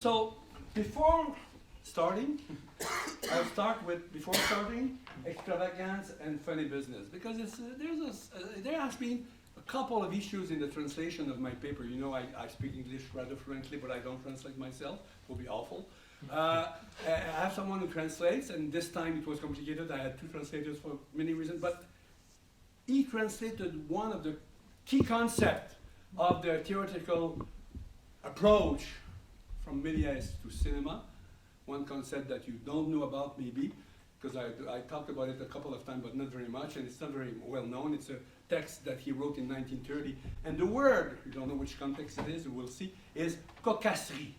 So before starting, I'll start with extravagance and funny business, because there has been a couple of issues in the translation of my paper. You know, I speak English rather fluently, but I don't translate myself. It would be awful. I have someone who translates, and this time it was complicated. I had two translators for many reasons, but he translated one of the key concepts of the theoretical approach from Méliès to cinema, one concept that you don't know about maybe, because I talked about it a couple of times, but not very much, and it's not very well known. It's a text that he wrote in 1930, and the word, you don't know which context it is, we'll see, is cocasserie.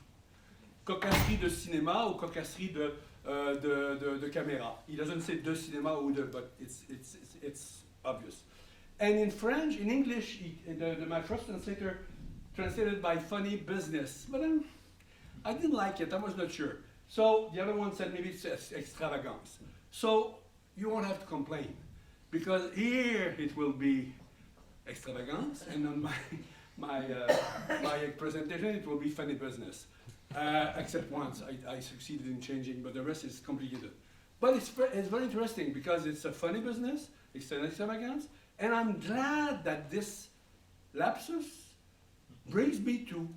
Cocasserie de cinéma ou cocasserie de caméra. He doesn't say de cinéma ou de, but it's obvious. And in French, in English, my first translator translated by funny business, but I didn't like it, I was not sure. So the other one said maybe it's extravagance. So you won't have to complain, because here it will be extravagance, and on my presentation it will be funny business. Except once I succeeded in changing, but the rest is complicated. But it's very interesting, because it's a funny business, it's an extravagance, and I'm glad that this lapsus brings me to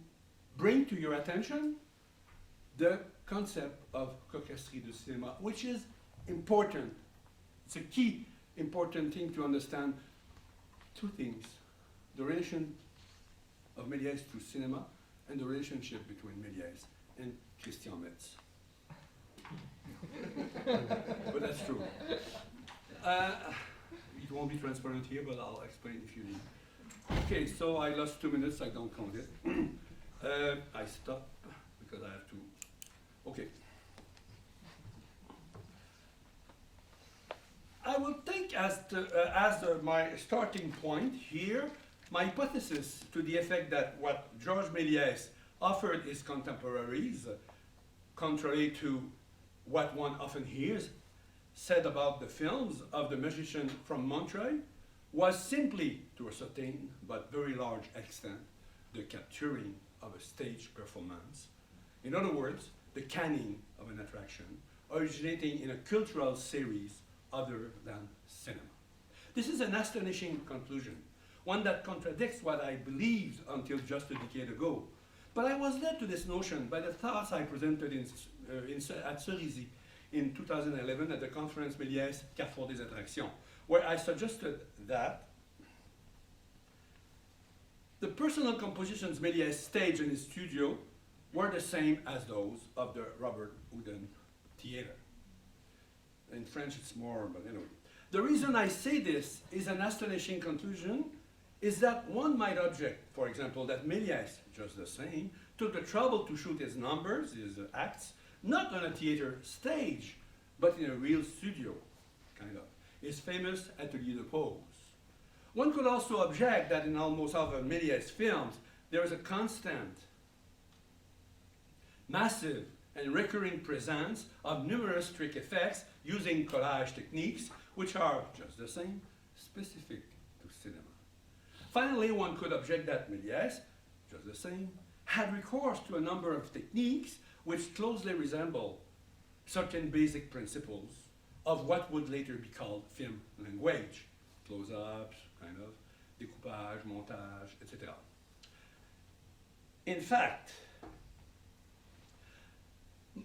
bring to your attention the concept of cocasserie du cinéma, which is important. It's a key important thing to understand two things: the relation of Méliès to cinema, and the relationship between Méliès and Christian Metz. But that's true. It won't be transparent here, but I'll explain if you need. Okay, so I lost 2 minutes, I don't count it. I stop because I have to. Okay. I will take as my starting point here my hypothesis to the effect that what Georges Méliès offered his contemporaries, contrary to what one often hears said about the films of the magician from Montreuil, was simply, to a certain but very large extent, the capturing of a stage performance. In other words, the canning of an attraction, originating in a cultural series other than cinema. This is an astonishing conclusion, one that contradicts what I believed until just a decade ago. But I was led to this notion by the thoughts I presented at Cerisy in 2011 at the conference Méliès Carrefour des Attractions, where I suggested that the personal compositions Méliès staged in his studio were the same as those of the Robert Houdin Theater. In French it's more, but anyway. The reason I say this is an astonishing conclusion is that one might object, for example, that Méliès, just the same, took the trouble to shoot his numbers, his acts, not on a theater stage, but in a real studio, kind of, his famous Atelier de Pose. One could also object that in almost all of Méliès films, there is a constant, massive, and recurring presence of numerous trick effects using collage techniques, which are just the same, specific to cinema. Finally, one could object that Méliès, just the same, had recourse to a number of techniques which closely resemble certain basic principles of what would later be called film language, close-ups, kind of, découpage, montage, etc. In fact,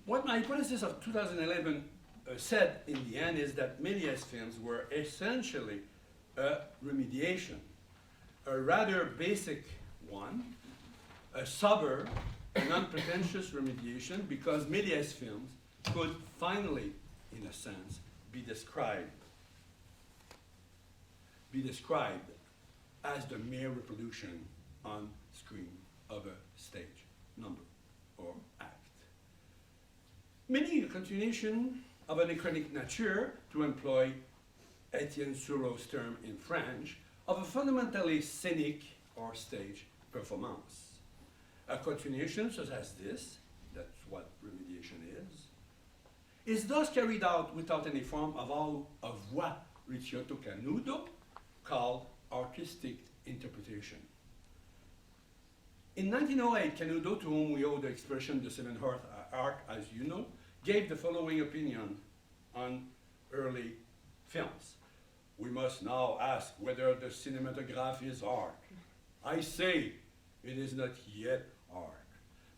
what my hypothesis of 2011 said in the end is that Méliès films were essentially a remediation, a rather basic one, a sober, non-pretentious remediation, because Méliès films could finally, in a sense, be described as the mere reproduction on screen of a stage number or act. Meaning a continuation of an écronique nature, to employ Étienne Soureau's term in French, of a fundamentally scenic or stage performance. A continuation such as this, that's what remediation is thus carried out without any form of what Ricciotto Canudo called artistic interpretation. In 1908, Keynote, to whom we owe the expression the seventh art, as you know, gave the following opinion on early films. We must now ask whether the cinematograph is art. I say it is not yet art,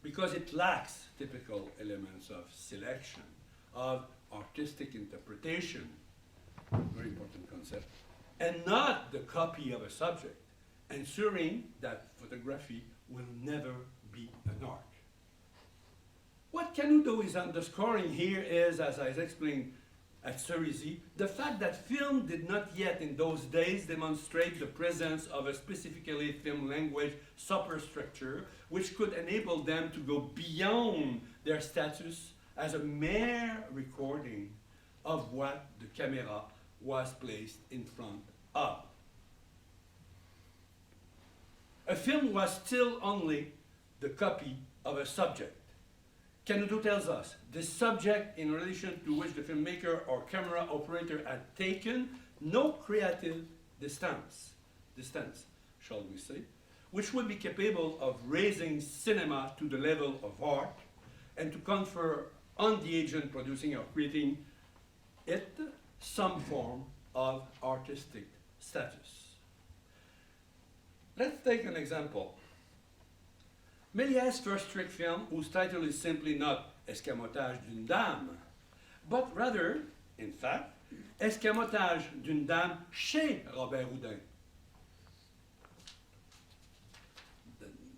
because it lacks typical elements of selection, of artistic interpretation, very important concept, and not the copy of a subject, ensuring that photography will never be an art. What Keynote is underscoring here is, as I explained at Cerisy, the fact that film did not yet in those days demonstrate the presence of a specifically film language superstructure which could enable them to go beyond their status as a mere recording of what the camera was placed in front of. A film was still only the copy of a subject. Keynote tells us the subject in relation to which the filmmaker or camera operator had taken no creative distance, shall we say, which would be capable of raising cinema to the level of art and to confer on the agent producing or creating it some form of artistic status. Let's take an example. Méliès' first trick film, whose title is simply not Escamotage d'une dame, but rather, in fact, Escamotage d'une dame chez Robert Houdin.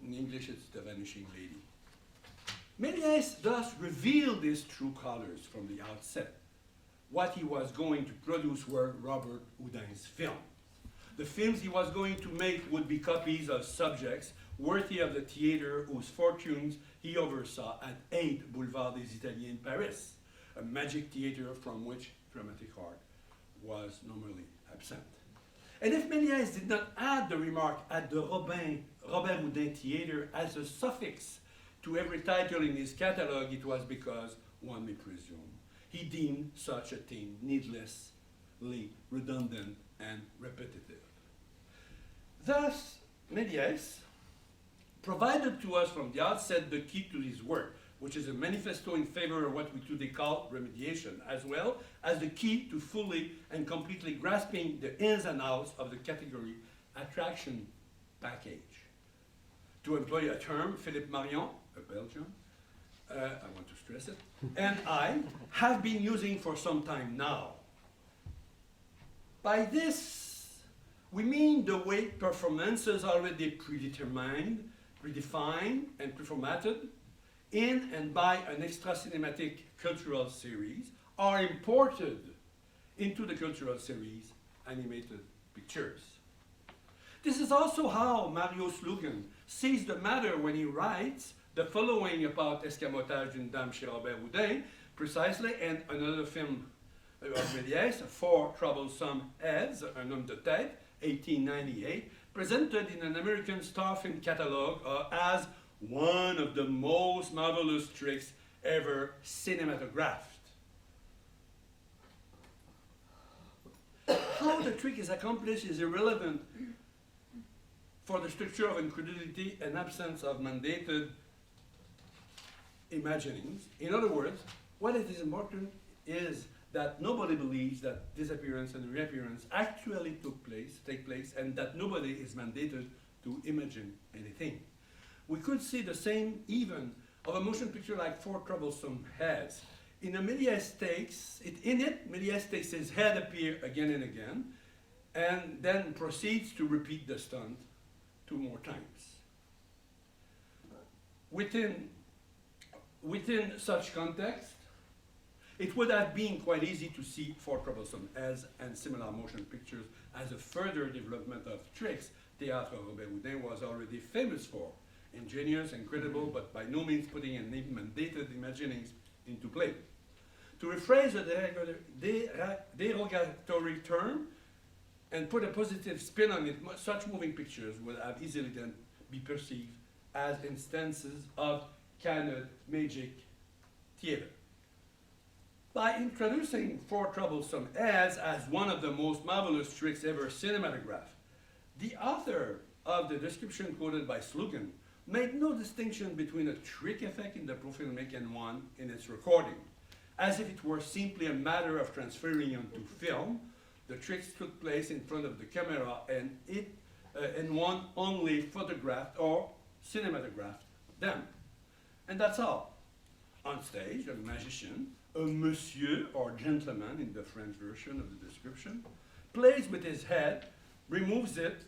In English, it's The Vanishing Lady. Méliès thus revealed his true colors from the outset. What he was going to produce were Robert Houdin's films. The films he was going to make would be copies of subjects worthy of the theater whose fortunes he oversaw at 8 Boulevard des Italiens in Paris, a magic theater from which dramatic art was normally absent. And if Méliès did not add the remark at the Robert Houdin Theater as a suffix to every title in his catalogue, it was because, one may presume, he deemed such a thing needlessly redundant and repetitive. Thus, Méliès provided to us from the outset the key to his work, which is a manifesto in favor of what we today call remediation, as well as the key to fully and completely grasping the ins and outs of the category attraction package. To employ a term, Philippe Marion, a Belgian, I want to stress it, and I have been using for some time now. By this, we mean the way performances already predetermined, predefined, and performated in and by an extra-cinematic cultural series are imported into the cultural series animated pictures. This is also how Mario Slugan sees the matter when he writes the following about Escamotage d'une dame chez Robert Houdin, precisely, and another film of Méliès, Four Troublesome Heads, Un homme de tête, 1898, presented in an American star film catalog as one of the most marvelous tricks ever cinematographed. How the trick is accomplished is irrelevant for the structure of incredulity and absence of mandated imaginings. In other words, what it is important is that nobody believes that disappearance and reappearance actually take place, and that nobody is mandated to imagine anything. We could see the same even of a motion picture like Four Troublesome Heads. In Méliès takes his head appear again and again, and then proceeds to repeat the stunt 2 more times. Within such context, it would have been quite easy to see Four Troublesome Heads and similar motion pictures as a further development of tricks Théâtre Robert Houdin was already famous for. Ingenious, incredible, but by no means putting any mandated imaginings into play. To rephrase a derogatory term and put a positive spin on it, such moving pictures would have easily then be perceived as instances of canon magic theater. By introducing Four Troublesome Heads as one of the most marvelous tricks ever cinematographed, the author of the description quoted by Slugan made no distinction between a trick effect in the profilmic and one in its recording, as if it were simply a matter of transferring onto film. The tricks took place in front of the camera, and one only photographed or cinematographed them. And that's all. On stage, a magician, a monsieur or gentleman in the French version of the description, plays with his head, removes it,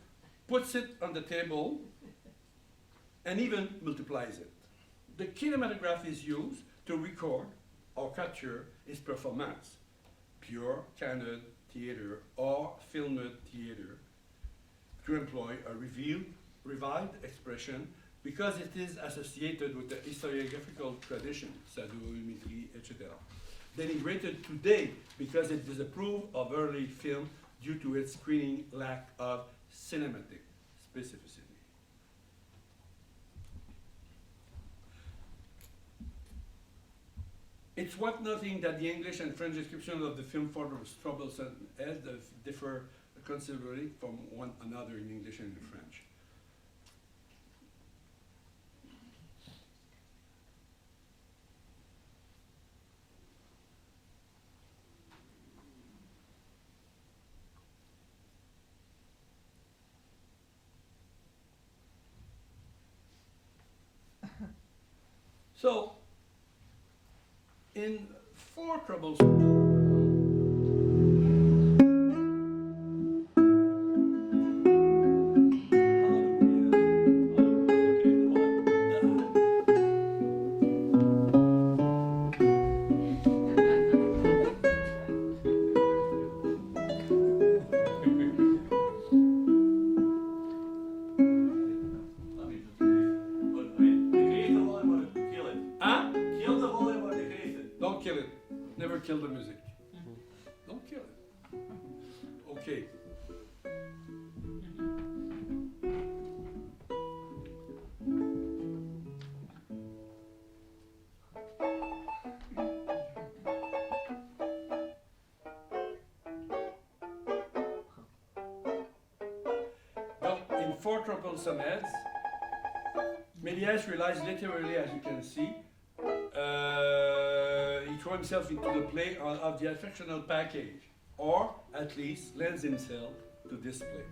puts it on the table, and even multiplies it. The kinematograph is used to record or capture his performance, pure canon theater or filmed theater, to employ a revived expression because it is associated with the historiographical tradition, sadoimetry, etc. Denigrated today because it disapproved of early film due to its screening lack of cinematic specificity. It's worth noting that the English and French description of the film for troublesome head differ considerably from one another in English and in French. So, in four troubles. Kill the music. Don't kill it. Okay. In four troublesome heads, Méliès relies literally, as you can see, he threw himself into the play of the attractional package, or at least lends himself to this play.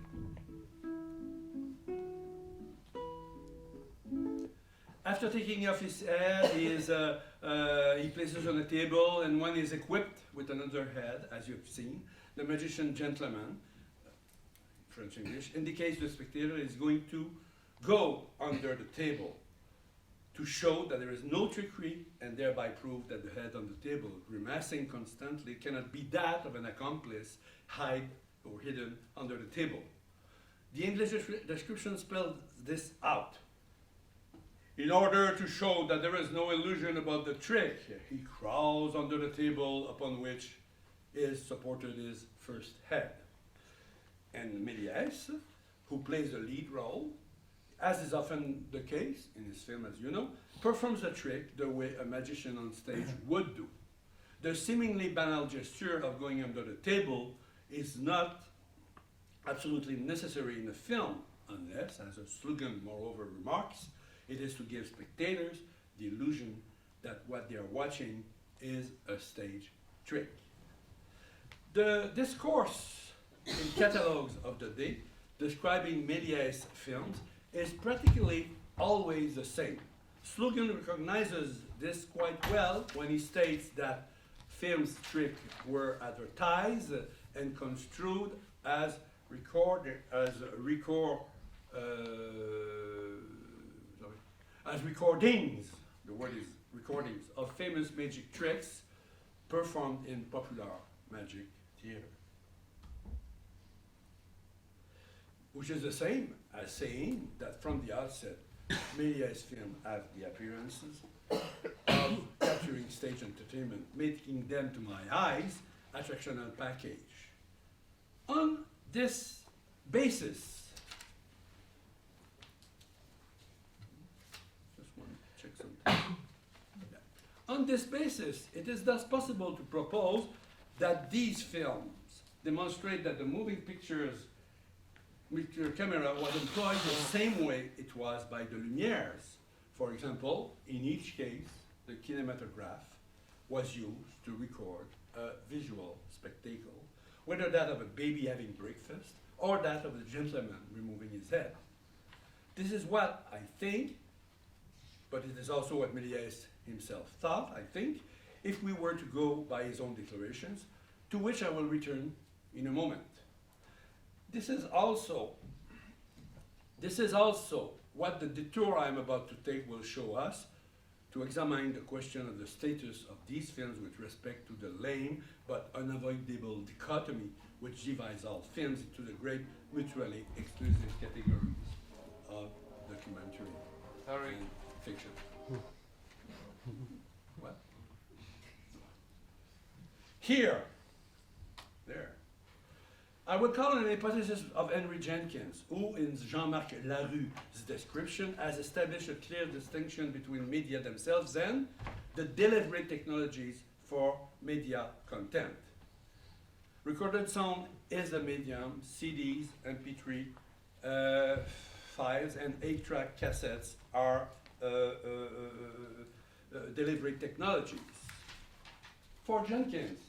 After taking off his head, he places on a table, and one is equipped with another head, as you've seen. The magician gentleman, French English, indicates the spectator is going to go under the table, to show that there is no trickery and thereby prove that the head on the table, grimacing constantly, cannot be that of an accomplice hidden under the table. The English description spells this out. In order to show that there is no illusion about the trick, he crawls under the table upon which is supported his first head. And Méliès, who plays the lead role, as is often the case in his film, as you know, performs the trick the way a magician on stage would do. The seemingly banal gesture of going under the table is not absolutely necessary in a film, unless, as a slogan moreover remarks, it is to give spectators the illusion that what they are watching is a stage trick. The discourse in catalogues of the day describing Méliès films is practically always the same. Slogan recognizes this quite well when he states that film's tricks were advertised and construed as recordings, the word is recordings, of famous magic tricks performed in popular magic theater. Which is the same as saying that from the outset, Méliès film have the appearances of capturing stage entertainment, making them, to my eyes, attractional package. On this basis, on this basis, it is thus possible to propose that these films demonstrate that the moving pictures camera was employed the same way it was by the Lumières. For example, in each case, the kinematograph was used to record a visual spectacle, whether that of a baby having breakfast or that of a gentleman removing his head. This is what I think, but it is also what Méliès himself thought, I think, if we were to go by his own declarations, to which I will return in a moment. This is also what the detour I'm about to take will show us, to examine the question of the status of these films with respect to the lame but unavoidable dichotomy which divides all films into the great mutually exclusive categories of documentary and fiction. What? Here, there. I would call it an hypothesis of Henry Jenkins, who in Jean-Marc Larue's description has established a clear distinction between media themselves and the delivery technologies for media content. Recorded sound is a medium, CDs, MP3 files, and 8-track cassettes are delivery technologies. For Jenkins,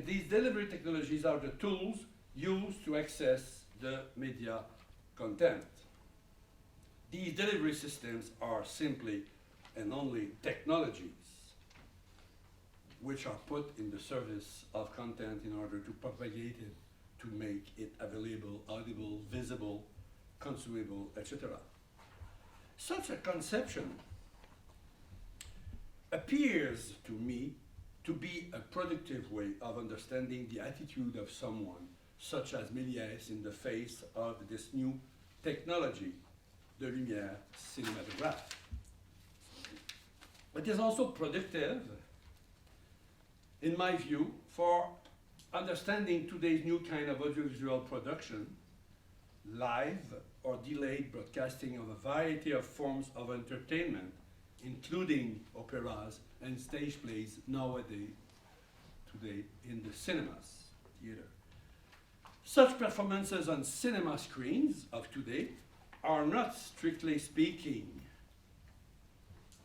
these delivery technologies are the tools used to access the media content. These delivery systems are simply and only technologies which are put in the service of content in order to propagate it, to make it available, audible, visible, consumable, etc. Such a conception appears to me to be a productive way of understanding the attitude of someone such as Méliès in the face of this new technology, the Lumière cinematograph. It is also productive, in my view, for understanding today's new kind of audiovisual production, live or delayed broadcasting of a variety of forms of entertainment, including operas and stage plays today in the cinemas, theater. Such performances on cinema screens of today are not, strictly speaking,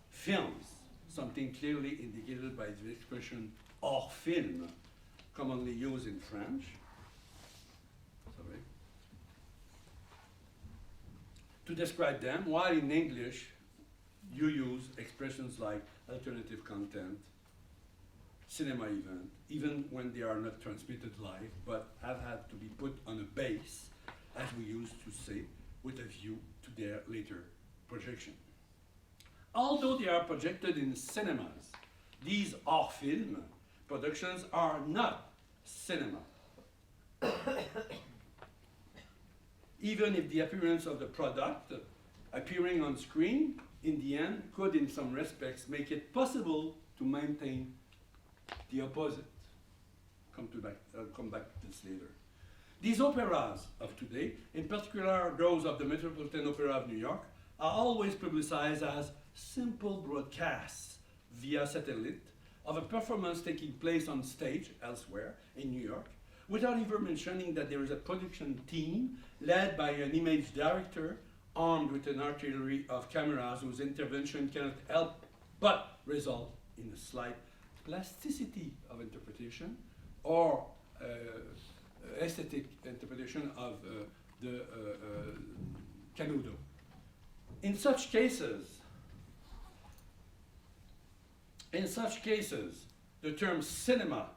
films, something clearly indicated by the expression hors film, commonly used in French. Sorry. To describe them, while in English you use expressions like alternative content, cinema event, even when they are not transmitted live, but have had to be put on a base, as we used to say, with a view to their later projection. Although they are projected in cinemas, these hors film productions are not cinema. Even if the appearance of the product appearing on screen in the end could in some respects make it possible to maintain the opposite. I'll come back to this later. These operas of today, in particular those of the Metropolitan Opera of New York, are always publicized as simple broadcasts via satellite of a performance taking place on stage elsewhere in New York, without even mentioning that there is a production team led by an image director armed with an artillery of cameras whose intervention cannot help but result in a slight plasticity of interpretation or aesthetic interpretation of the Canudo. In such cases, the term cinema,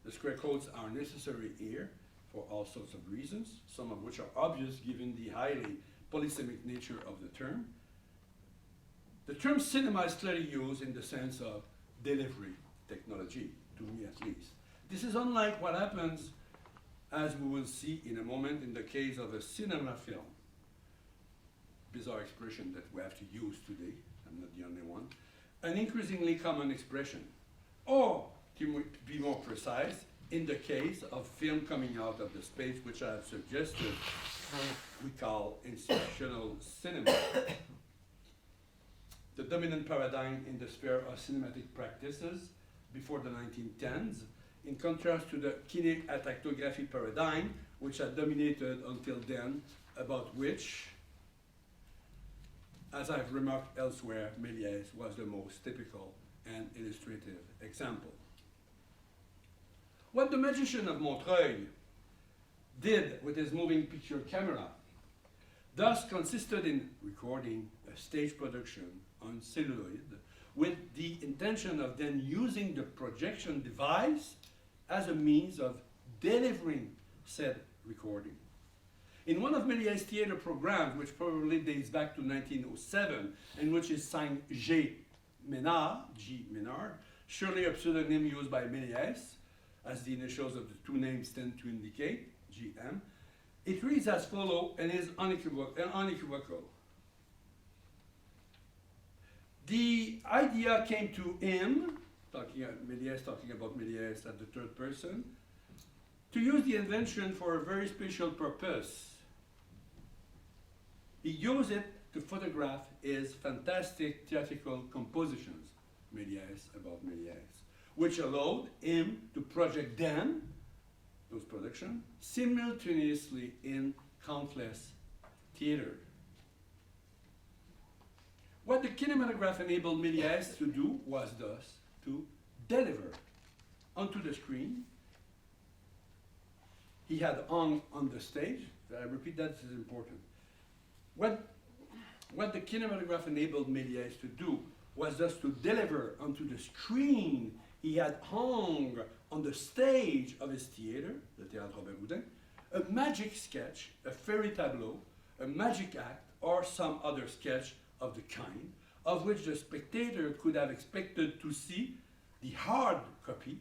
the square quotes, are necessary here for all sorts of reasons, some of which are obvious given the highly polysemic nature of the term. The term cinema is clearly used in the sense of delivery technology, to me at least. This is unlike what happens, as we will see in a moment, in the case of a cinema film. Bizarre expression that we have to use today, I'm not the only one. An increasingly common expression. Or, to be more precise, in the case of film coming out of the space which I have suggested, we call institutional cinema. The dominant paradigm in the sphere of cinematic practices before the 1910s in contrast to the kinematography paradigm, which had dominated until then, about which, as I've remarked elsewhere, Méliès was the most typical and illustrative example. What the magician of Montreuil did with his moving picture camera thus consisted in recording a stage production on celluloid with the intention of then using the projection device as a means of delivering said recording. In one of Méliès' theater programs, which probably dates back to 1907, and which is signed G. Ménard, surely a pseudonym used by Méliès, as the initials of the two names tend to indicate, GM, it reads as follows and is unequivocal. The idea came to him, Méliès talking about Méliès at the third person, to use the invention for a very special purpose. He used it to photograph his fantastic theatrical compositions, about Méliès, which allowed him to project them, those productions, simultaneously in countless theaters. What the kinematograph enabled Méliès to do was thus to deliver onto the screen. He had hung on the stage. I repeat, that is important. What the kinematograph enabled Méliès to do was thus to deliver onto the screen he had hung on the stage of his theater, the Théâtre Robert Houdin, a magic sketch, a fairy tableau, a magic act, or some other sketch of the kind, of which the spectator could have expected to see the hard copy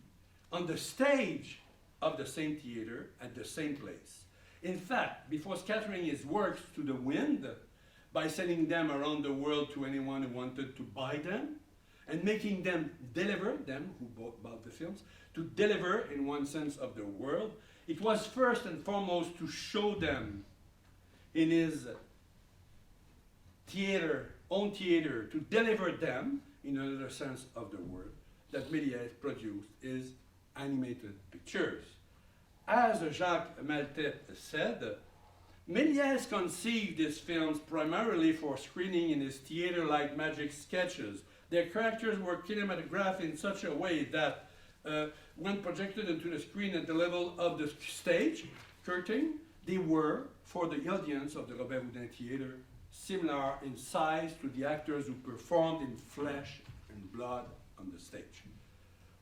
on the stage of the same theater at the same place. In fact, before scattering his works to the wind, by sending them around the world to anyone who wanted to buy them, and making them deliver, them who bought the films, to deliver in one sense of the world, it was first and foremost to show them in his own theater, to deliver them in another sense of the word, that Méliès produced his animated pictures. As Jacques Maltais said, Méliès conceived his films primarily for screening in his theater-like magic sketches. Their characters were kinematographed in such a way that when projected into the screen at the level of the stage curtain, they were, for the audience of the Robert Houdin Theater, similar in size to the actors who performed in flesh and blood on the stage.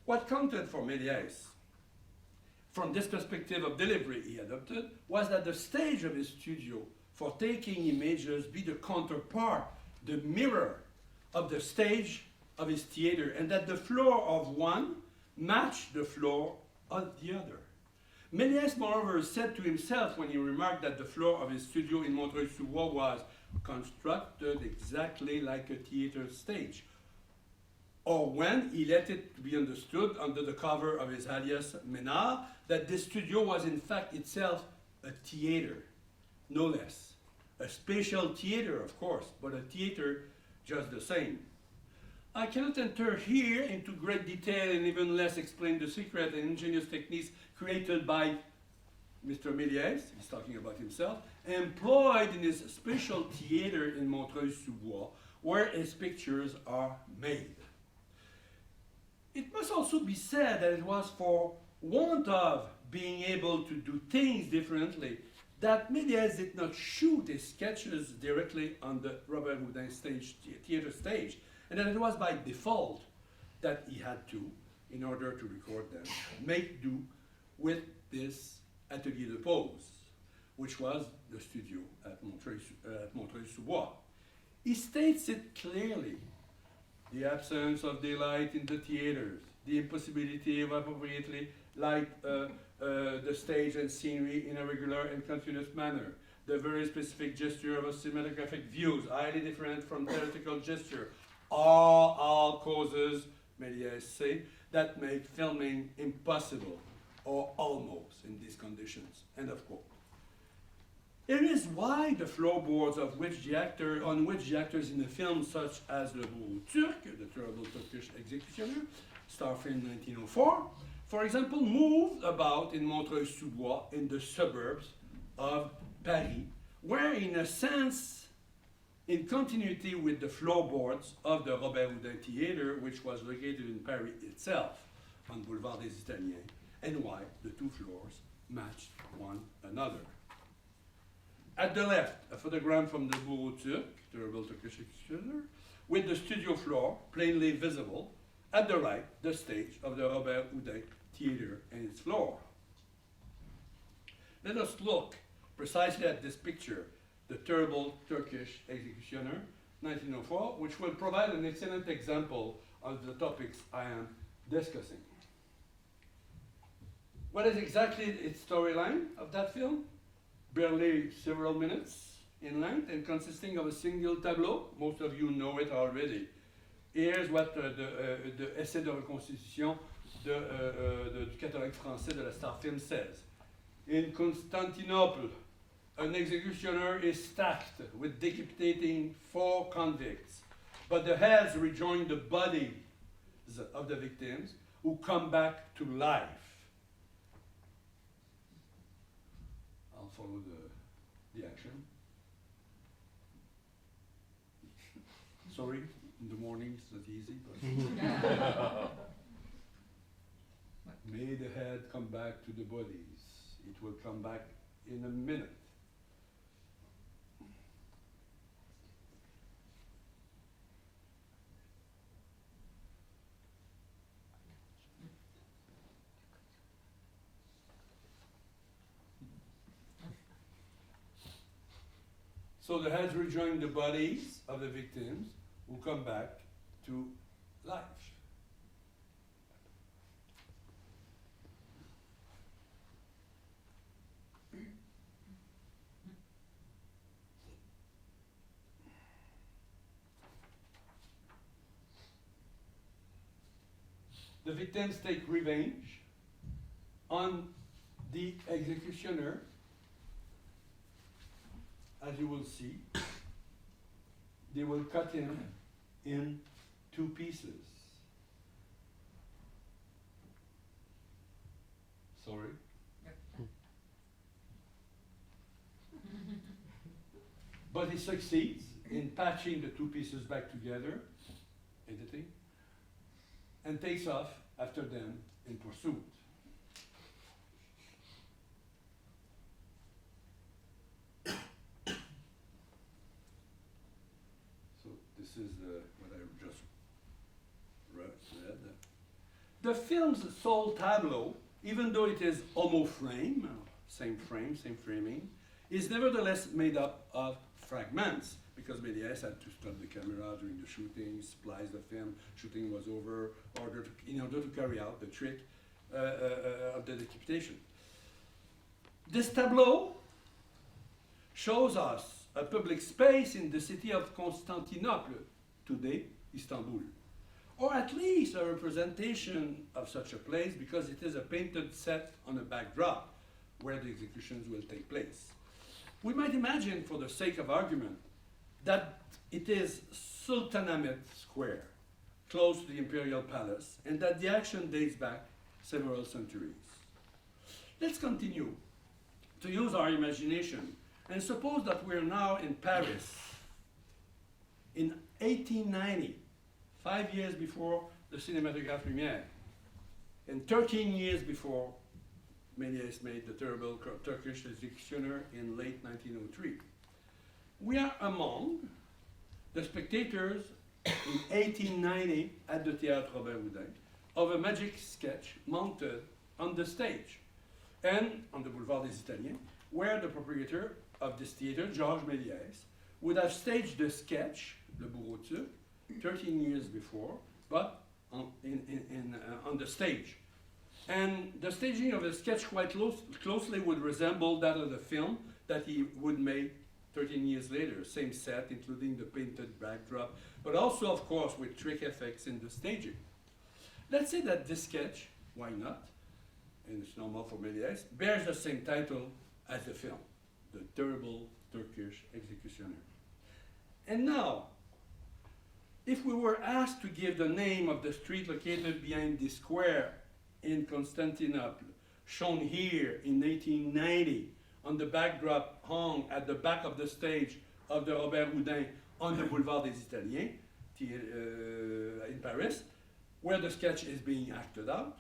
What counted for Méliès, from this perspective of delivery he adopted, was that the stage of his studio for taking images be the counterpart, the mirror of the stage of his theater, and that the floor of one matched the floor of the other. Méliès, moreover, said to himself when he remarked that the floor of his studio in Montreuil-sous-Bois was constructed exactly like a theater stage, or when he let it to be understood under the cover of his alias Ménard that this studio was in fact itself a theater, no less. A spatial theater, of course, but a theater just the same. I cannot enter here into great detail and even less explain the secret and ingenious techniques created by Mr. Méliès, he's talking about himself, employed in his spatial theater in Montreuil-sous-Bois, where his pictures are made. It must also be said that it was for want of being able to do things differently that Méliès did not shoot his sketches directly on the Robert Houdin theater stage, and that it was by default that he had to, in order to record them, make do with this atelier de pose, which was the studio at Montreuil-sous-Bois. He states it clearly: the absence of daylight in the theaters, the impossibility of appropriately light the stage and scenery in a regular and continuous manner, the very specific gesture of a cinematographic views, highly different from theatrical gesture, are all causes, Méliès say, that make filming impossible, or almost in these conditions. End of quote. It is why the floorboards on which the actors in the film, such as Le Beau Turc, the terrible Turkish executioner, star film 1904, for example, moved about in Montreuil-sous-Bois in the suburbs of Paris, where in a sense, in continuity with the floorboards of the Robert Houdin Theatre, which was located in Paris itself, on Boulevard des Italiens, and why the two floors matched one another. At the left, a photograph from the Bureau Turc, terrible Turkish executioner, with the studio floor plainly visible. At the right, the stage of the Robert Houdin Theatre and its floor. Let us look precisely at this picture, the terrible Turkish executioner, 1904, which will provide an excellent example of the topics I am discussing. What is exactly its storyline of that film? Barely several minutes in length and consisting of a single tableau. Most of you know it already. Here's what the essai de reconstitution du catalogue français de la Star Film says. In Constantinople, an executioner is stacked with decapitating 4 convicts, but the heads rejoin the bodies of the victims who come back to life. I'll follow the action. Sorry, in the morning it's not easy, but may the head come back to the bodies. It will come back in a minute. So the heads rejoin the bodies of the victims who come back to life. The victims take revenge on the executioner. As you will see, they will cut him in 2 pieces. Sorry. But he succeeds in patching the 2 pieces back together, editing, and takes off after them in pursuit. This is what I just read. The film's sole tableau, even though it is homo-frame, same frame, same framing, is nevertheless made up of fragments, because Méliès had to stop the camera during the shooting, splice the film, shooting was over, in order to carry out the trick of the decapitation. This tableau shows us a public space in the city of Constantinople, today Istanbul, or at least a representation of such a place, because it is a painted set on a backdrop where the executions will take place. We might imagine, for the sake of argument, that it is Sultanahmet Square, close to the imperial palace, and that the action dates back several centuries. Let's continue to use our imagination and suppose that we're now in Paris in 1890, 5 years before the Cinématographe Lumière, and 13 years before Méliès made the terrible Turkish executioner in late 1903. We are among the spectators in 1890 at the Théâtre Robert Houdin of a magic sketch mounted on the stage and on the Boulevard des Italiens, where the proprietor of this theater, Georges Méliès, would have staged the sketch, Le Bureau Turc, 13 years before, but on the stage. And the staging of the sketch quite closely would resemble that of the film that he would make 13 years later, same set, including the painted backdrop, but also, of course, with trick effects in the staging. Let's say that this sketch, why not, and it's normal for Méliès, bears the same title as the film, The Terrible Turkish Executioner. And now, if we were asked to give the name of the street located behind this square in Constantinople, shown here in 1890, on the backdrop hung at the back of the stage of the Robert Houdin on the Boulevard des Italiens in Paris, where the sketch is being acted out,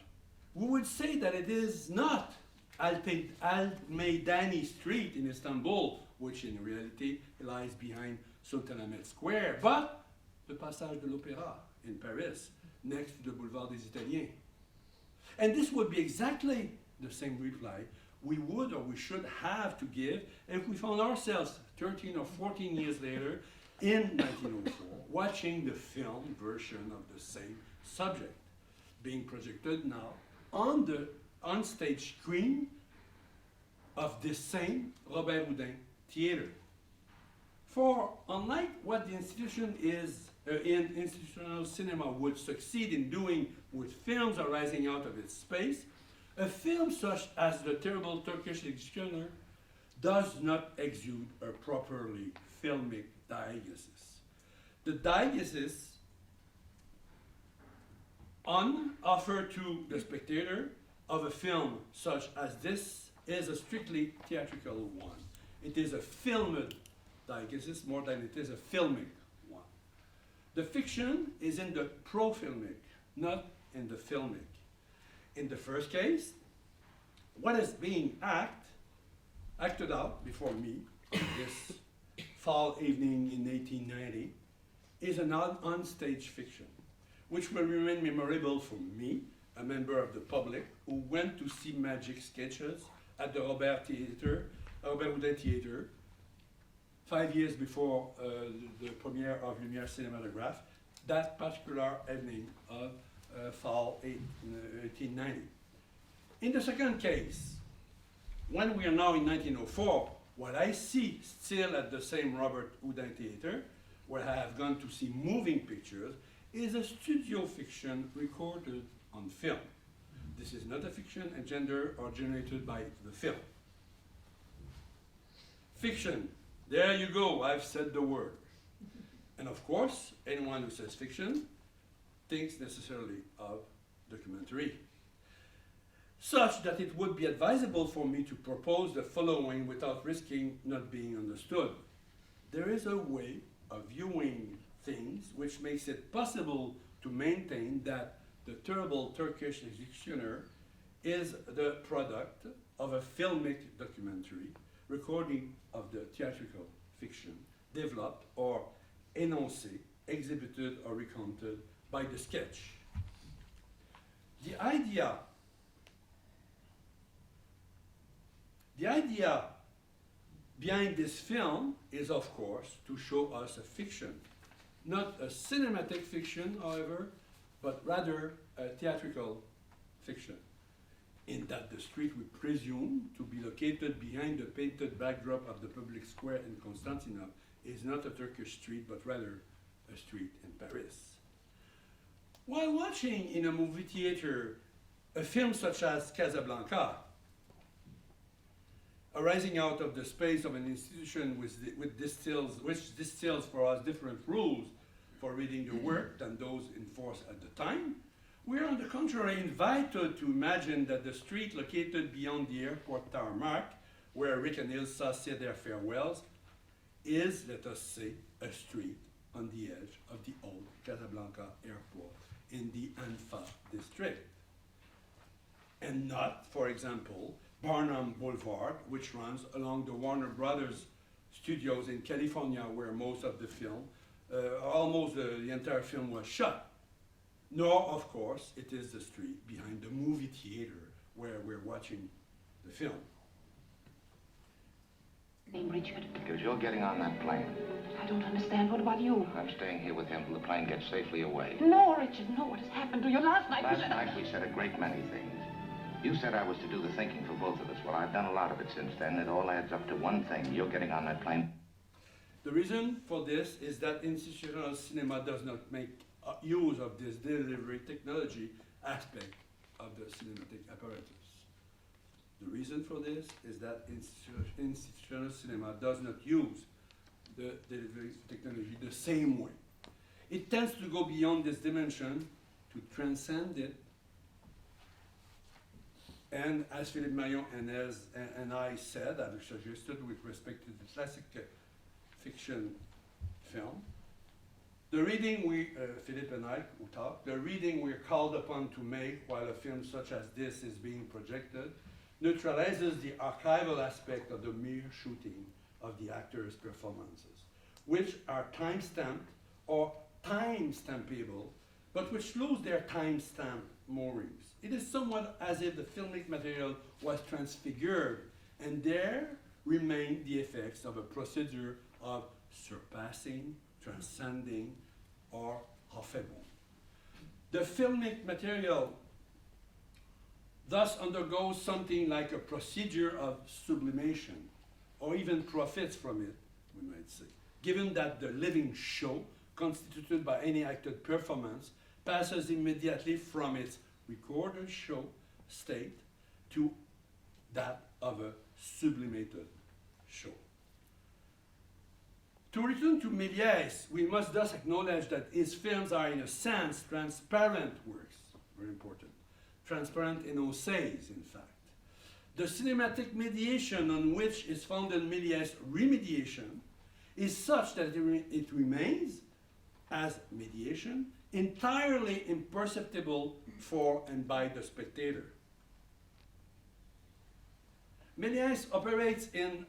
we would say that it is not Al-Meidani Street in Istanbul, which in reality lies behind Sultanahmet Square, but the Passage de l'Opéra in Paris, next to the Boulevard des Italiens. And this would be exactly the same reply we would or we should have to give if we found ourselves 13 or 14 years later in 1904 watching the film version of the same subject being projected now on the on-stage screen of this same Robert Houdin theater. For unlike what the institution is in institutional cinema would succeed in doing with films arising out of its space, a film such as The Terrible Turkish Executioner does not exude a properly filmic diegesis. The diegesis offered to the spectator of a film such as this is a strictly theatrical one. It is a filmed diegesis more than it is a filmic one. The fiction is in the pro-filmic, not in the filmic. In the first case, what is being acted out before me on this fall evening in 1890 is an on-stage fiction, which will remain memorable for me, a member of the public who went to see magic sketches at the Robert Houdin Theater 5 years before the premiere of Lumière Cinematographe, that particular evening of fall 1890. In the second case, when we are now in 1904, what I see still at the same Robert Houdin Theater, where I have gone to see moving pictures, is a studio fiction recorded on film. This is not a fiction engendered or generated by the film. Fiction, there you go, I've said the word. And of course, anyone who says fiction thinks necessarily of documentary, such that it would be advisable for me to propose the following without risking not being understood. There is a way of viewing things which makes it possible to maintain that The Terrible Turkish Executioner is the product of a filmic documentary recording of the theatrical fiction developed or énoncé, exhibited or recounted by the sketch. The idea behind this film is, of course, to show us a fiction. Not a cinematic fiction, however, but rather a theatrical fiction, in that the street we presume to be located behind the painted backdrop of the public square in Constantinople is not a Turkish street, but rather a street in Paris. While watching in a movie theater a film such as Casablanca, arising out of the space of an institution which distills for us different rules for reading the work than those in force at the time, we are on the contrary invited to imagine that the street located beyond the airport tarmac, where Rick and Ilsa said their farewells, is, let us say, a street on the edge of the old Casablanca airport in the Anfa district. And not, for example, Barnum Boulevard, which runs along the Warner Brothers studios in California, where most of the film, almost the entire film was shot. Nor, of course, it is the street behind the movie theater where we're watching the film. Name Richard? Because you're getting on that plane. I don't understand. What about you? I'm staying here with him till the plane gets safely away. No, Richard, no. What has happened to you last night? Last night we said a great many things. You said I was to do the thinking for both of us. Well, I've done a lot of it since then. It all adds up to one thing. You're getting on that plane. The reason for this is that institutional cinema does not make use of this delivery technology aspect of the cinematic apparatus. The reason for this is that institutional cinema does not use the delivery technology the same way. It tends to go beyond this dimension, to transcend it, And as Philippe Marion and I said, I've suggested with respect to the classic fiction film, the reading Philippe and I, who talked, the reading we're called upon to make while a film such as this is being projected neutralizes the archival aspect of the mere shooting of the actors' performances, which are time-stamped or time-stampable, but which lose their time-stamp moorings. It is somewhat as if the filmic material was transfigured, and there remain the effects of a procedure of surpassing, transcending, or affable. The filmic material thus undergoes something like a procedure of sublimation, or even profits from it, we might say, given that the living show, constituted by any acted performance, passes immediately from its recorded show state to that of a sublimated show. To return to Méliès, we must thus acknowledge that his films are in a sense transparent works, very important, transparent énoncés, in fact. The cinematic mediation on which is founded Méliès' remediation is such that it remains, as mediation, entirely imperceptible for and by the spectator. Méliès operates in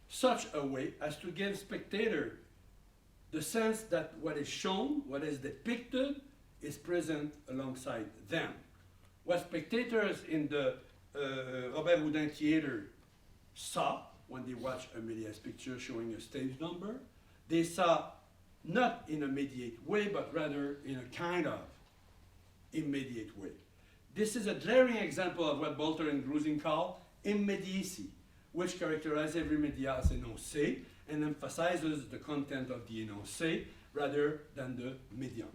such a way as to give spectator the sense that what is shown, what is depicted, is present alongside them. What spectators in the Robert Houdin Theater saw when they watched a Méliès picture showing a stage number, they saw not in a mediate way, but rather in a kind of immediate way. This is a glaring example of what Bolter and Grusing call immediacy, which characterizes every media as énoncé and emphasizes the content of the énoncé rather than the medium.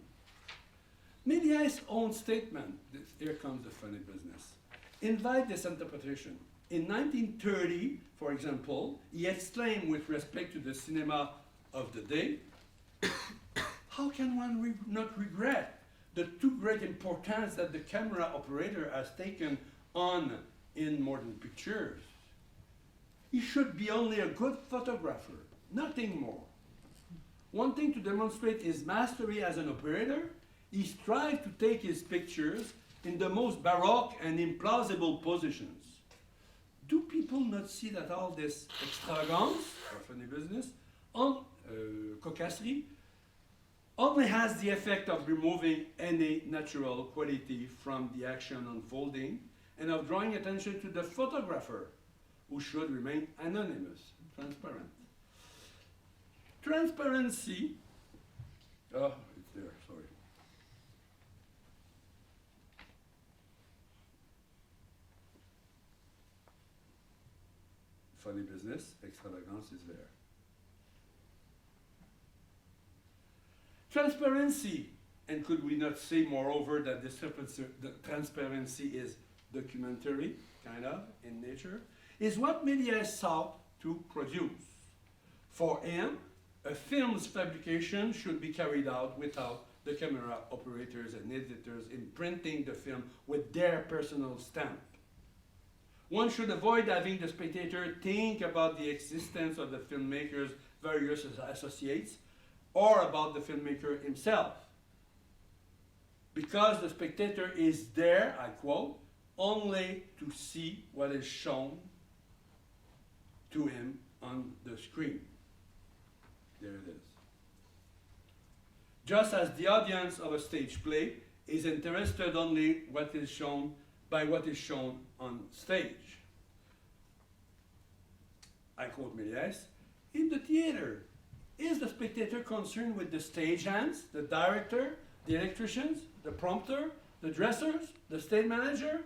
Méliès' own statement, here comes the funny business, invite this interpretation. In 1930, for example, he exclaimed with respect to the cinema of the day, how can one not regret the too great importance that the camera operator has taken on in modern pictures? He should be only a good photographer, nothing more. Wanting to demonstrate his mastery as an operator, he strived to take his pictures in the most baroque and implausible positions. Do people not see that all this extravagance, or funny business, cocasserie, only has the effect of removing any natural quality from the action unfolding and of drawing attention to the photographer, who should remain anonymous, transparent. Transparency, oh, it's there, sorry. Funny business, extravagance is there. Transparency, and could we not say moreover that the transparency is documentary, kind of, in nature, is what Méliès sought to produce. For him, a film's fabrication should be carried out without the camera operators and editors imprinting the film with their personal stamp. One should avoid having the spectator think about the existence of the filmmaker's various associates or about the filmmaker himself, because the spectator is there, I quote, only to see what is shown to him on the screen. There it is. Just as the audience of a stage play is interested only what is shown by what is shown on stage. I quote Méliès, in the theater, is the spectator concerned with the stagehands, the director, the electricians, the prompter, the dressers, the stage manager?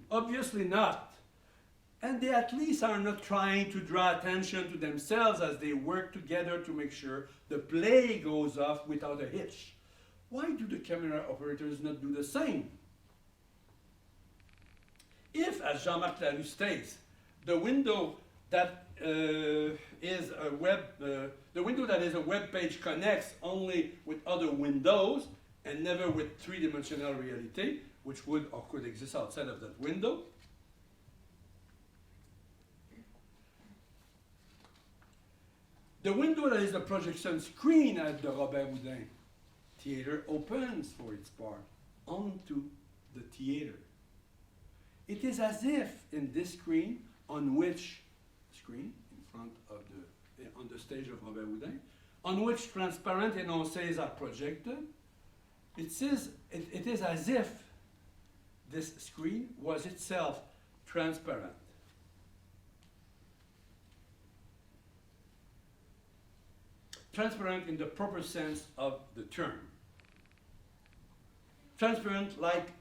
Obviously not. And they at least are not trying to draw attention to themselves as they work together to make sure the play goes off without a hitch. Why do the camera operators not do the same? If, as Jean-Marc Laru states, the window that is a web page connects only with other windows and never with three-dimensional reality, which would or could exist outside of that window, The window that is the projection screen at the Robert Houdin Theatre opens for its part onto the theatre. It is as if in this screen, on which screen in front of on the stage of Robert Houdin, on which transparent énoncés are projected, it is as if this screen was itself transparent. Transparent in the proper sense of the term. Transparent like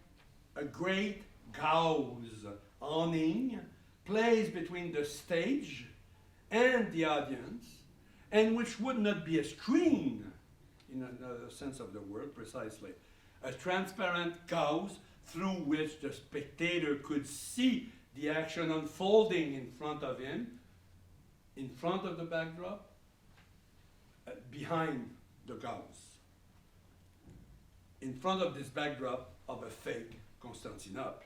a great gauze awning placed between the stage and the audience, and which would not be a screen in another sense of the word precisely. A transparent gauze through which the spectator could see the action unfolding in front of him, in front of the backdrop, behind the gauze, in front of this backdrop of a fake Constantinople.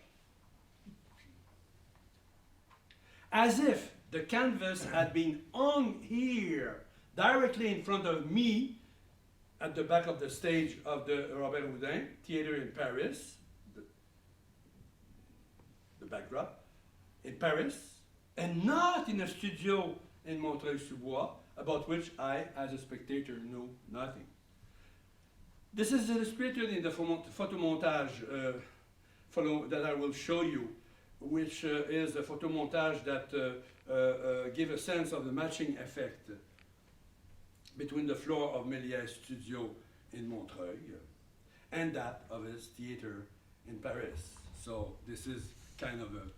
As if the canvas had been hung here, directly in front of me, at the back of the stage of the Robert Houdin Theatre in Paris, the backdrop, in Paris, and not in a studio in Montreuil-sous-Bois, about which I, as a spectator, know nothing. This is illustrated in the photomontage that I will show you, which is a photomontage that gives a sense of the matching effect between the floor of Méliès' studio in Montreuil and that of his theater in Paris. So this is kind of a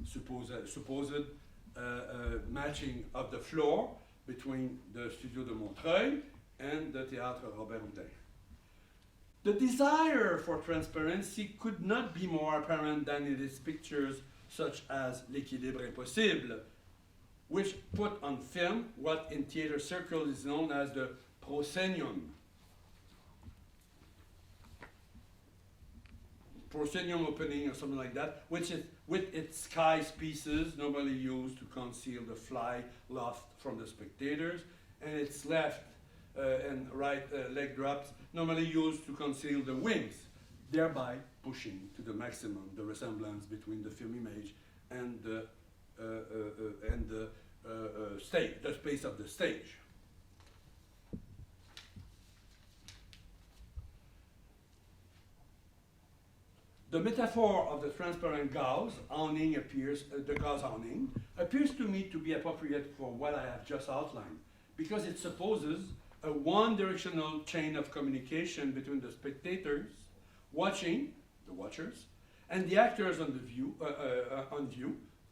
supposed matching of the floor between the Studio de Montreuil and the Théâtre Robert Houdin. The desire for transparency could not be more apparent than in his pictures such as L'équilibre impossible, which put on film what in theater circles is known as the proscenium. Proscenium opening or something like that, which is with its sky pieces normally used to conceal the fly loft from the spectators, and its left and right leg drops normally used to conceal the wings, thereby pushing to the maximum the resemblance between the film image and the stage, the space of the stage. The metaphor of the transparent gauze awning appears to me to be appropriate for what I have just outlined, because it supposes a one-directional chain of communication between the spectators watching, the watchers, and the actors on view,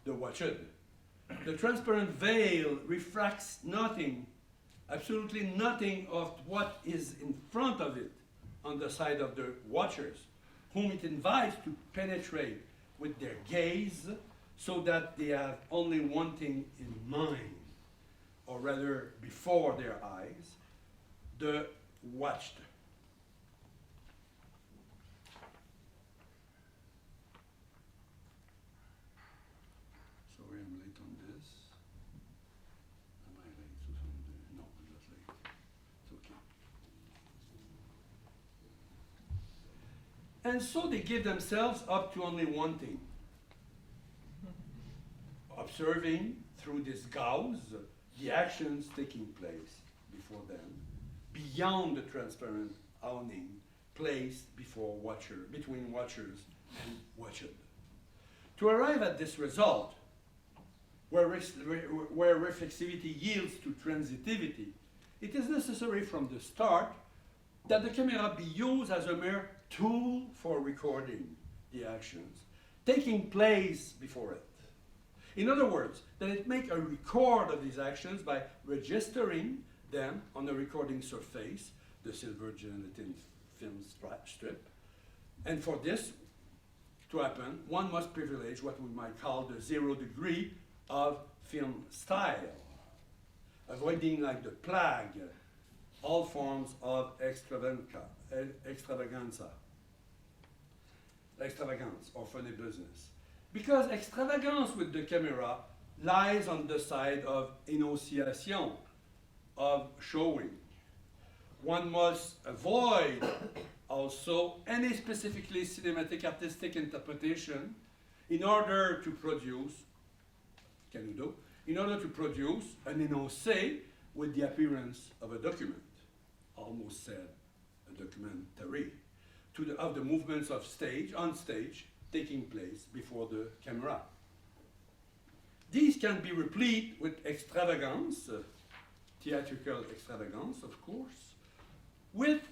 the watched. The transparent veil refracts nothing, absolutely nothing of what is in front of it on the side of the watchers, whom it invites to penetrate with their gaze so that they have only one thing in mind, or rather before their eyes, the watched. Sorry, I'm late on this. Am I late to something? No, I'm not late. It's okay. And so they give themselves up to only one thing. Observing through this gauze the actions taking place before them, beyond the transparent awning placed between watchers and watched. To arrive at this result, where reflexivity yields to transitivity, it is necessary from the start that the camera be used as a mere tool for recording the actions taking place before it. In other words, that it make a record of these actions by registering them on the recording surface, the silver gelatin film strip. And for this to happen, one must privilege what we might call the 0 degree of film style, avoiding like the plague all forms of extravagance or funny business. Because extravagance with the camera lies on the side of enunciation, of showing. One must avoid also any specifically cinematic artistic interpretation in order to produce, in order to produce an énoncé with the appearance of a document, almost said a documentary, of the movements of on stage, taking place before the camera. These can be replete with extravagance, theatrical extravagance, of course, with,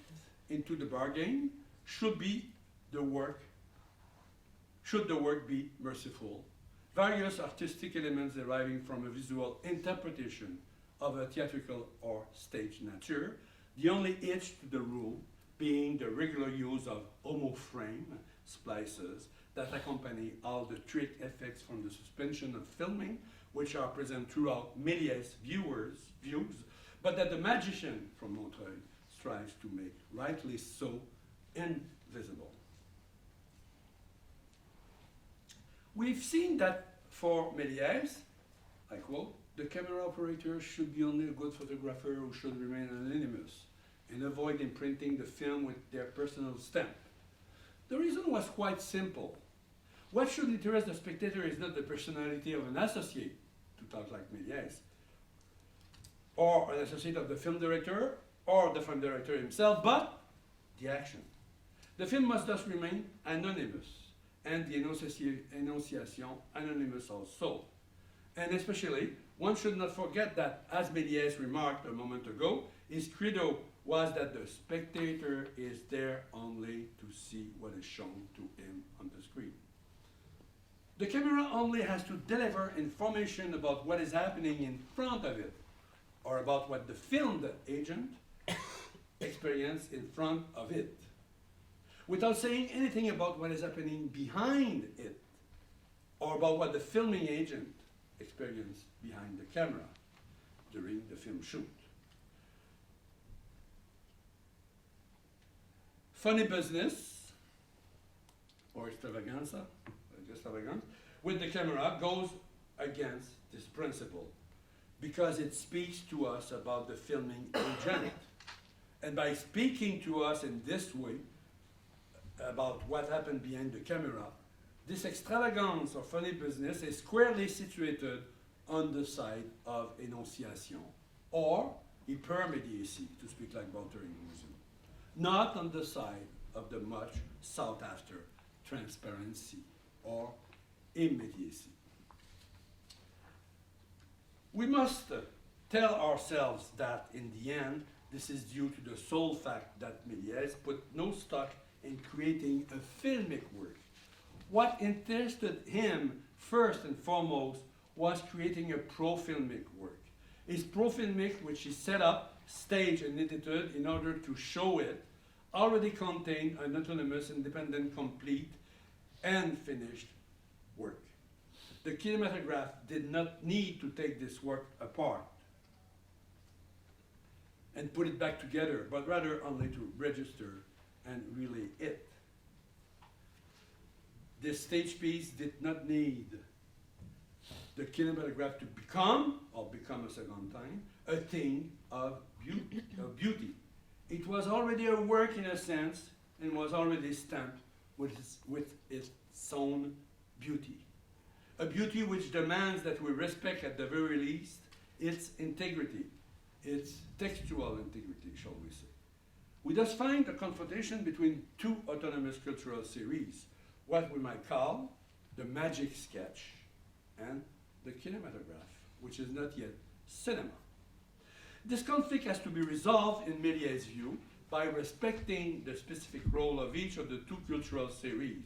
into the bargain, should the work be merciful. Various artistic elements deriving from a visual interpretation of a theatrical or stage nature, the only hitch to the rule being the regular use of homoframe splices that accompany all the trick effects from the suspension of filming, which are present throughout Méliès views, but that the magician from Montreuil strives to make, rightly so, invisible. We've seen that for Méliès, I quote, the camera operator should be only a good photographer who should remain anonymous and avoid imprinting the film with their personal stamp. The reason was quite simple. What should interest the spectator is not the personality of an associate, to talk like Méliès, or an associate of the film director, or the film director himself, but the action. The film must thus remain anonymous, and the enunciation anonymous also. And especially, one should not forget that, as Méliès remarked a moment ago, his credo was that the spectator is there only to see what is shown to him on the screen. The camera only has to deliver information about what is happening in front of it, or about what the filmed agent experienced in front of it, without saying anything about what is happening behind it, or about what the filming agent experienced behind the camera during the film shoot. Funny business, or extravaganza, with the camera goes against this principle because it speaks to us about the filming agent. And by speaking to us in this way about what happened behind the camera, this extravagance or funny business is squarely situated on the side of enunciation, or hypermediacy, to speak like Bautering, not on the side of the much sought after transparency or immediacy. We must tell ourselves that in the end, this is due to the sole fact that Méliès put no stock in creating a filmic work. What interested him first and foremost was creating a pro-filmic work. His pro-filmic, which he set up, staged and edited in order to show it, already contained an autonomous, independent, complete, and finished work. The kinematograph did not need to take this work apart and put it back together, but rather only to register and relay it. This stage piece did not need the kinematograph to become a second time, a thing of beauty. It was already a work in a sense, and was already stamped with its own beauty. A beauty which demands that we respect at the very least its integrity, its textual integrity, shall we say. We thus find a confrontation between two autonomous cultural series, what we might call the magic sketch and the kinematograph, which is not yet cinema. This conflict has to be resolved, in Méliès' view, by respecting the specific role of each of the two cultural series.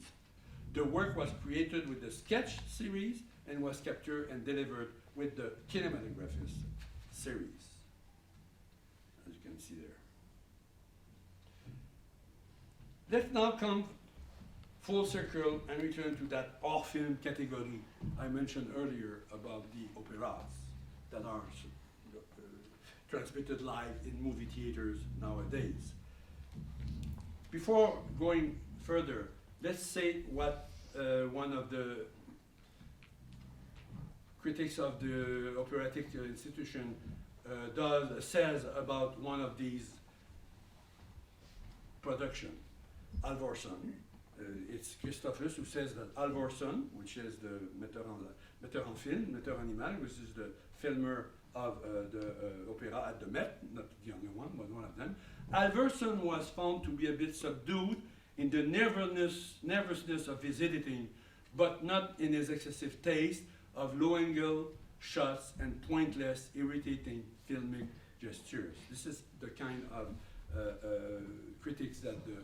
The work was created with the sketch series and was captured and delivered with the kinematographist series, as you can see there. Let's now come full circle and return to that hors-film category I mentioned earlier about the operas that are transmitted live in movie theaters nowadays. Before going further, let's say what one of the critics of the operatic institution says about one of these production, Alvorson. It's Christophus who says that Alvorson, which is the metteur en film, metteur en image, which is the filmer of the opera at the Met, not the only one, but one of them. Alvorson was found to be a bit subdued in the nervousness of his editing, but not in his excessive taste of low-angle shots and pointless, irritating filmic gestures. This is the kind of critics that the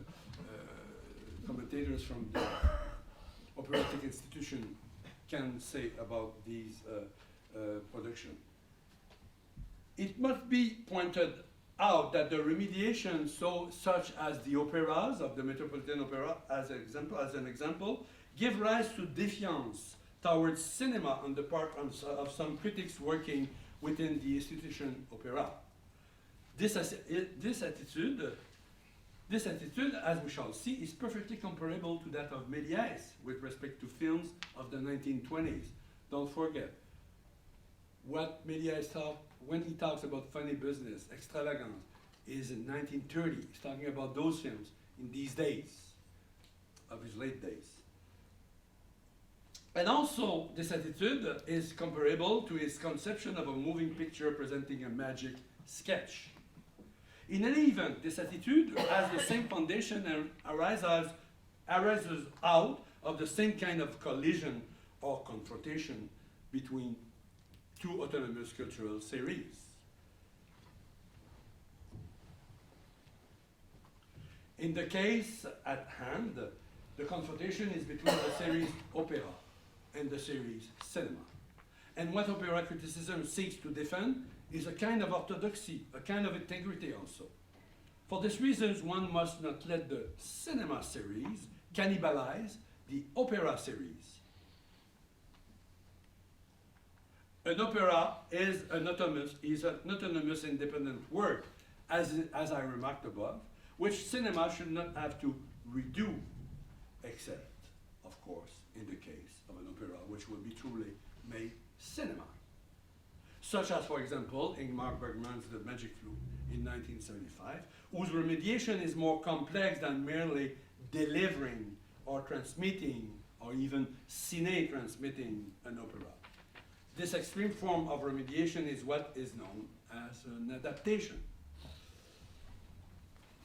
commentators from the operatic institution can say about these productions. It must be pointed out that the remediation, such as the operas of the Metropolitan Opera, as an example, give rise to defiance towards cinema on the part of some critics working within the institution opera. This attitude, as we shall see, is perfectly comparable to that of Méliès with respect to films of the 1920s. Don't forget, what Méliès thought when he talks about funny business, extravagance, is in 1930. He's talking about those films in these days, of his late days. And also, this attitude is comparable to his conception of a moving picture presenting a magic sketch. In any event, this attitude has the same foundation and arises out of the same kind of collision or confrontation between two autonomous cultural series. In the case at hand, the confrontation is between the series opera and the series cinema. And what opera criticism seeks to defend is a kind of orthodoxy, a kind of integrity also. For these reasons, one must not let the cinema series cannibalize the opera series. An opera is an autonomous independent work, as I remarked above, which cinema should not have to redo, except, of course, in the case of an opera which will be truly made cinema. Such as, for example, Ingmar Bergman's The Magic Flute in 1975, whose remediation is more complex than merely delivering or transmitting or even cine-transmitting an opera. This extreme form of remediation is what is known as an adaptation.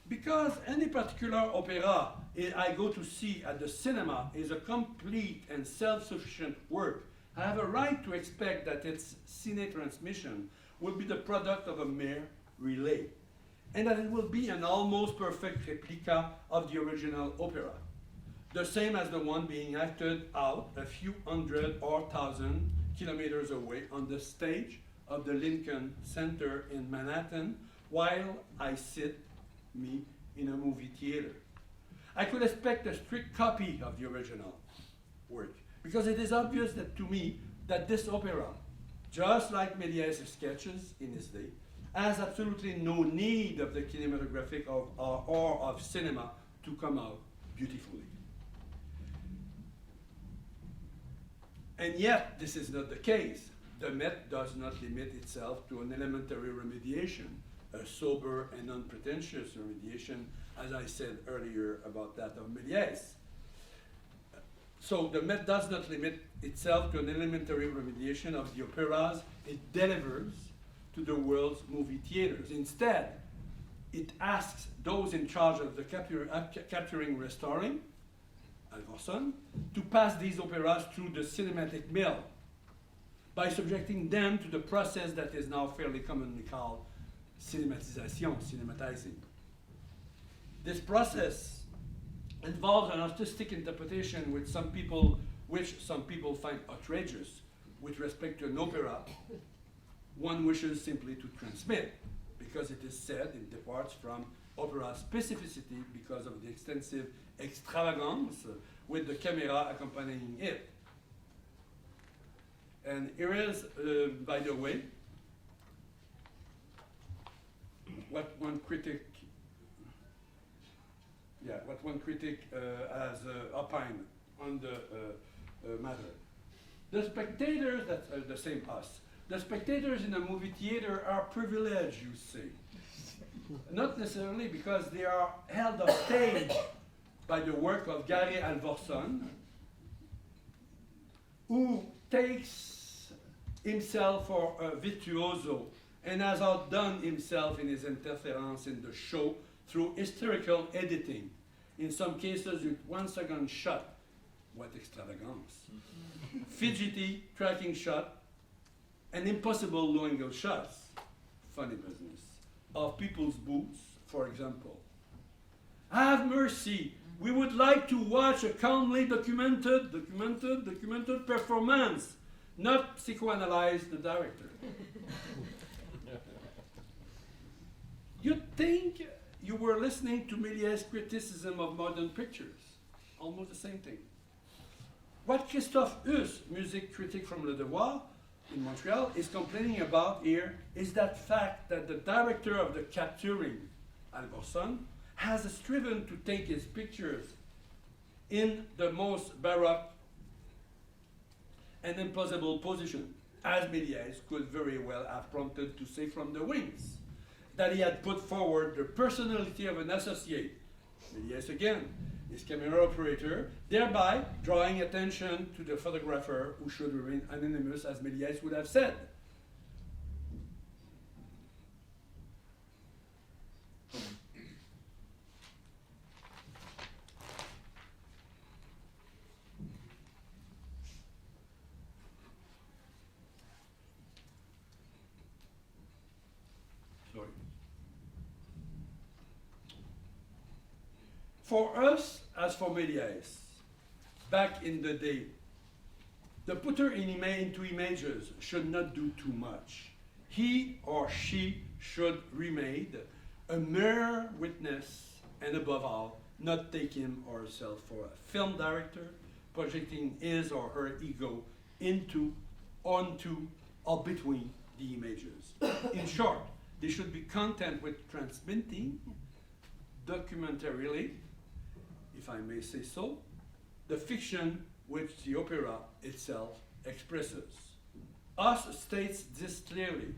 Because any particular opera I go to see at the cinema is a complete and self-sufficient work, I have a right to expect that its cine transmission will be the product of a mere relay, and that it will be an almost perfect replica of the original opera, the same as the one being acted out a few hundred or thousand kilometers away on the stage of the Lincoln Center in Manhattan, while I sit in a movie theater. I could expect a strict copy of the original work, because it is obvious that to me that this opera, just like Méliès' sketches in his day, has absolutely no need of the kinematographic or of cinema to come out beautifully. And yet, this is not the case. The Met does not limit itself to an elementary remediation, a sober and unpretentious remediation, as I said earlier about that of Méliès. So the Met does not limit itself to an elementary remediation of the operas it delivers to the world's movie theaters. Instead, it asks those in charge of the capturing, restoring, Alvorson, to pass these operas through the cinematic mill by subjecting them to the process that is now fairly commonly called cinematizing. This process involves an artistic interpretation which some people find outrageous with respect to an opera one wishes simply to transmit, because it is said it departs from opera specificity because of the extensive extravagance with the camera accompanying it. And here is, by the way, what one critic has opined on the matter. The spectators, that's the same us, The spectators in a movie theater are privileged, you say. Not necessarily because they are held off stage by the work of Gary Alvorson, who takes himself for a virtuoso and has outdone himself in his interference in the show through hysterical editing, in some cases with 1 second shot. What extravagance. Fidgety tracking shot and impossible low angle shots, funny business, of people's boots, for example. Have mercy, we would like to watch a calmly documented performance, not psychoanalyze the director. You'd think you were listening to Méliès' criticism of modern pictures, almost the same thing. What Christophe Huss, music critic from Le Devoir in Montreal, is complaining about here is that fact that the director of the capturing, Alvorson, has striven to take his pictures in the most baroque and implausible position, as Méliès could very well have prompted to say from the wings, that he had put forward the personality of an associate, Méliès again, his camera operator, thereby drawing attention to the photographer who should remain anonymous, as Méliès would have said. Sorry. For us, as for Méliès, back in the day, the putter into images should not do too much. He or she should remain a mere witness, and above all, not take him or herself for a film director, projecting his or her ego into, onto, or between the images. In short, they should be content with transmitting documentarily, if I may say so, the fiction which the opera itself expresses. Huss states this clearly.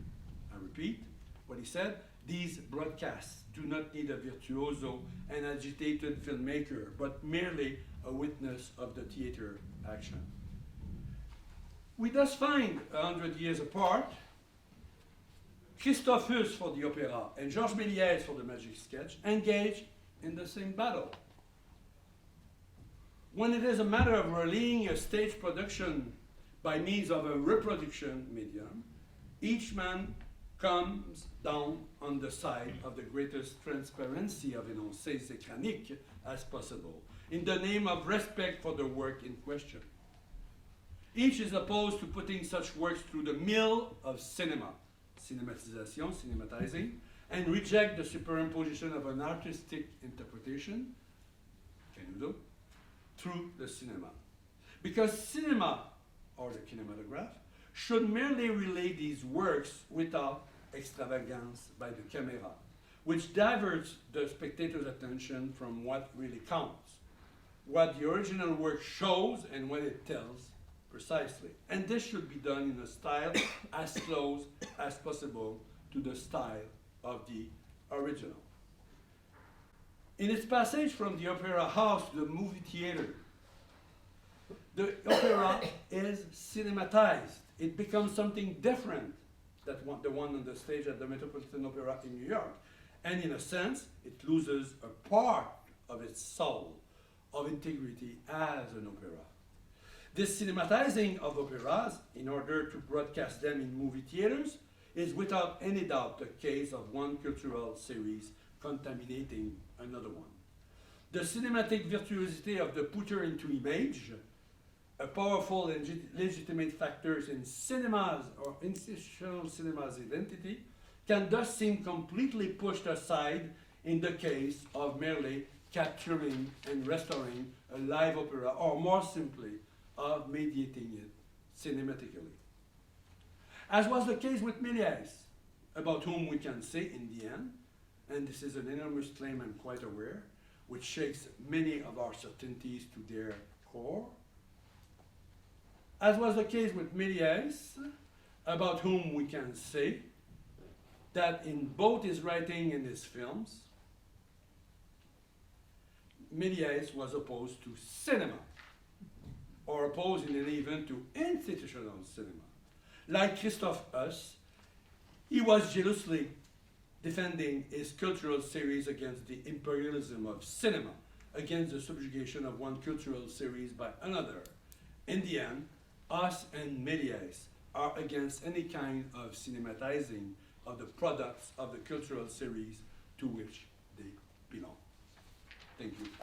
I repeat what he said, these broadcasts do not need a virtuoso and agitated filmmaker, but merely a witness of the theater action. We thus find, 100 years apart, Christophe Huss for the opera and Georges Méliès for the magic sketch engaged in the same battle. When it is a matter of relaying a stage production by means of a reproduction medium, each man comes down on the side of the greatest transparency of énoncés écraniques as possible, in the name of respect for the work in question. Each is opposed to putting such works through the mill of cinema, cinématisation, cinematizing, and reject the superimposition of an artistic interpretation, Keynote, through the cinema. Because cinema, or the kinematograph, should merely relay these works without extravagance by the camera, which diverts the spectator's attention from what really counts, what the original work shows and what it tells precisely. And this should be done in a style as close as possible to the style of the original. In its passage from the opera house to the movie theater, the opera is cinematized. It becomes something different than the one on the stage at the Metropolitan Opera in New York. And in a sense, it loses a part of its soul, of integrity as an opera. This cinematizing of operas, in order to broadcast them in movie theaters, is without any doubt the case of one cultural series contaminating another one. The cinematic virtuosity of the putter into image, a powerful and legitimate factor in cinema's or institutional cinema's identity, can thus seem completely pushed aside in the case of merely capturing and restoring a live opera, or more simply, of mediating it cinematically. As was the case with Méliès, about whom we can say in the end, and this is an enormous claim I'm quite aware, which shakes many of our certainties to their core. As was the case with Méliès, about whom we can say that in both his writing and his films, Méliès was opposed to cinema, or opposed in any event to institutional cinema. Like Christophe Huss, he was jealously defending his cultural series against the imperialism of cinema, against the subjugation of one cultural series by another. In the end, Huss and Méliès are against any kind of cinematizing of the products of the cultural series to which they belong. Thank you.